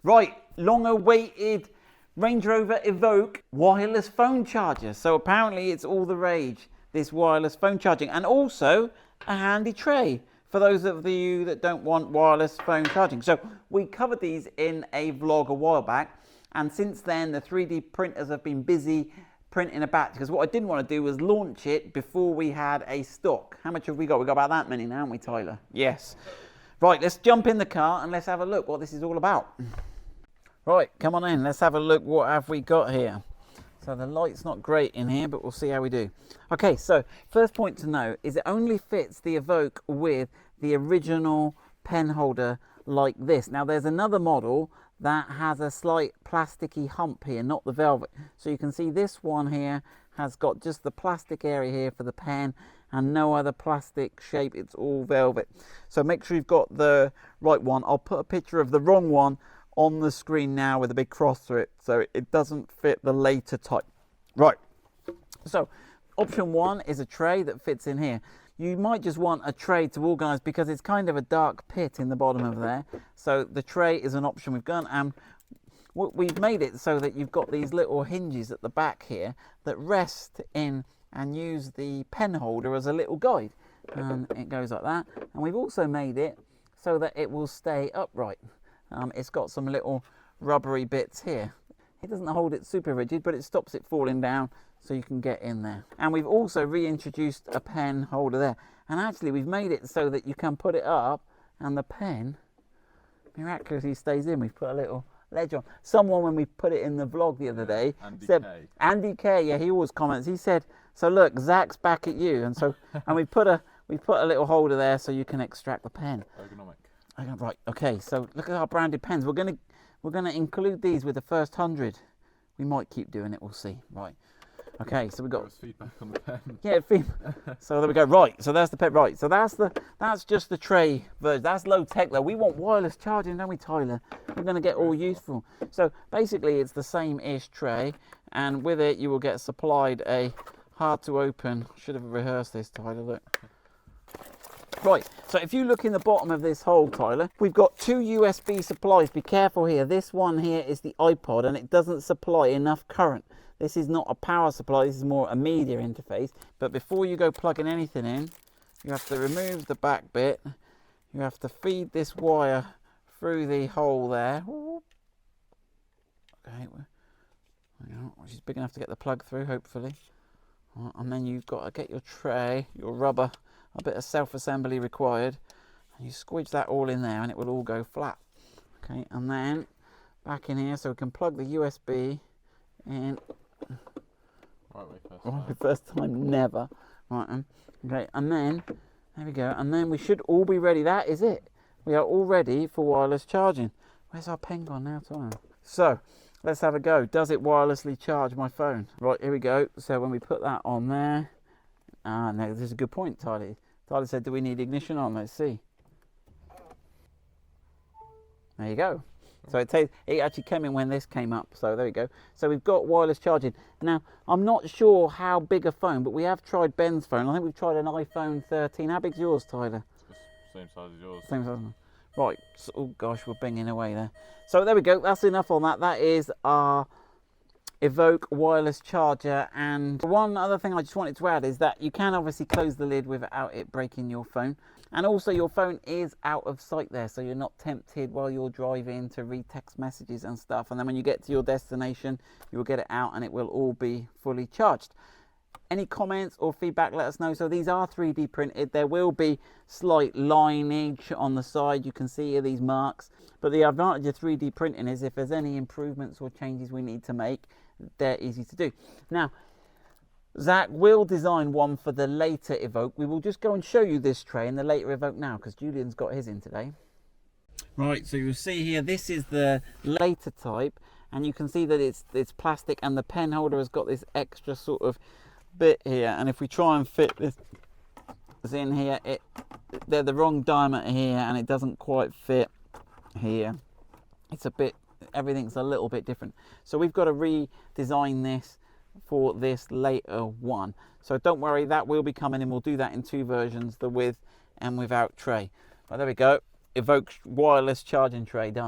Right, long-awaited Range Rover Evoque wireless phone charger. So apparently it's all the rage, this wireless phone charging, and also a handy tray for those of you that don't want wireless phone charging. So we covered these in a vlog a while back, and since then the 3D printers have been busy printing a batch, because what I didn't want to do was launch it before we had a stock. How much have we got? We've got about that many now, haven't we, Tyler? Yes. Right, let's jump in the car and let's have a look what this is all about. Right, come on in, let's have a look. What have we got here? So the light's not great in here, but we'll see how we do. Okay, so first point to know is it only fits the Evoque with the original pen holder like this. Now there's another model that has a slight plasticky hump here, not the velvet. So you can see this one here has got just the plastic area here for the pen and no other plastic shape. It's all velvet. So make sure you've got the right one. I'll put a picture of the wrong one on the screen now with a big cross through it, so it doesn't fit the later type. Right, so option one is a tray that fits in here. You might just want a tray to organize because it's kind of a dark pit in the bottom of there. So the tray is an option we've gone, and we've made it so that you've got these little hinges at the back here that rest in and use the pen holder as a little guide. And it goes like that. And we've also made it so that it will stay upright. It's got some little rubbery bits here. It doesn't hold it super rigid, but it stops it falling down so you can get in there. And we've also reintroduced a pen holder there. And actually we've made it so that you can put it up and the pen miraculously stays in. We've put a little ledge on. Someone, when we put it in the vlog the other day, said, Andy K, yeah, he always comments, he said, so look, Zach's back at you. And so, and we put a little holder there so you can extract the pen. Ergonomic. Right, okay, so look at our branded pens. We're gonna include these with the first 100. We might keep doing it, we'll see. Right. Okay, so we've got feedback on the pen. Yeah, so there we go. Right, so that's the pen. Right, so that's just the tray version. That's low tech though. We want wireless charging, don't we, Tyler? We're gonna get all useful. So basically it's the same-ish tray, and with it you will get supplied a hard to open. Should have rehearsed this, Tyler, look. Right, so if you look in the bottom of this hole, Tyler, we've got two USB supplies. Be careful here. This one here is the iPod and it doesn't supply enough current. This is not a power supply, this is more a media interface. But before you go plugging anything in, you have to remove the back bit. You have to feed this wire through the hole there. Okay, which is big enough to get the plug through, hopefully. And then you've got to get your tray, your rubber, a bit of self-assembly required, and you squidge that all in there and it will all go flat. Okay, and then back in here so we can plug the USB in. First time, never. Right, okay, and then there we go, and then we should all be ready. That is it. We are all ready for wireless charging. Where's our pen gone now, Tom? So let's have a go. Does it wirelessly charge my phone? Right, here we go. So when we put that on there, no, this is a good point, Tyler. Tyler said, do we need ignition on? Let's see. There you go. So it actually came in when this came up. So there we go. So we've got wireless charging. Now, I'm not sure how big a phone, but we have tried Ben's phone. I think we've tried an iPhone 13. How big's yours, Tyler? Same size as yours. Same size. Right. So, oh gosh, we're banging away there. So there we go. That's enough on that. That is our Evoque wireless charger. And one other thing I just wanted to add is that you can obviously close the lid without it breaking your phone, and also your phone is out of sight there, so you're not tempted while you're driving to read text messages and stuff, and then when you get to your destination you will get it out and it will all be fully charged. Any comments or feedback, let us know. So these are 3D printed. There will be slight lineage on the side. You can see here these marks, but the advantage of 3D printing is if there's any improvements or changes we need to make, they're easy to do. Now, Zach will design one for the later Evoque. We will just go and show you this tray in the later Evoque now, because Julian's got his in today. Right, so you'll see here, this is the later type, and you can see that it's plastic, and the pen holder has got this extra sort of bit here, and if we try and fit this in here, they're the wrong diameter here, and it doesn't quite fit here. It's a bit, everything's a little bit different, so we've got to redesign this for this later one. So don't worry, that will be coming in. We'll do that in two versions, the with and without tray. But there we go, Evoque wireless charging tray done.